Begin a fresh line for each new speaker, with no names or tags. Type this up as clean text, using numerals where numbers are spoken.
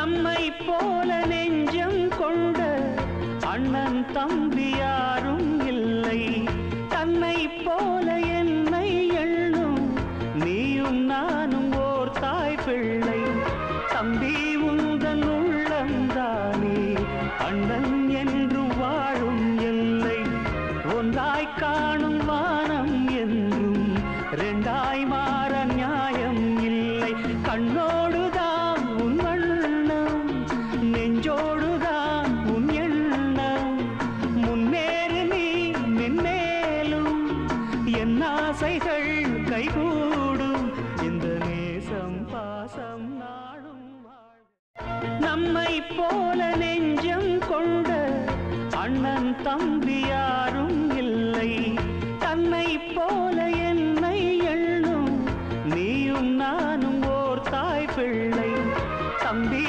நம்மை போல நெஞ்சம் கொண்ட அண்ணன் தம்பி யாரும் இல்லை. தன்னை போல என்னை எண்ணும் நீயும் நானும் ஓர் தாய் பிள்ளை. தம்பி உந்தன் உள்ளந்தானே அண்ணன் என்று வாழும் எல்லை. ஒன்றாய் காணும் வானம் என்றும் ரெண்டாய் மாற நியாயம் இல்லை. கண்ணோடுதான் உன் வண்ணம், நெஞ்சோடுதான் உன் எண்ணம். முன்னேறு நீ மென்மேலும், என் ஆசைகள் கைகூடும். இந்த நேசம் பாசம் நாடும் நம்மை போல நெஞ்சம் கொண்ட அண்ணன் தம்பி யாரும் இல்லை. தன்னை போல என்னை எண்ணும் நீயும் நானும் ஓர் தாய் பிள்ளை. தம்பி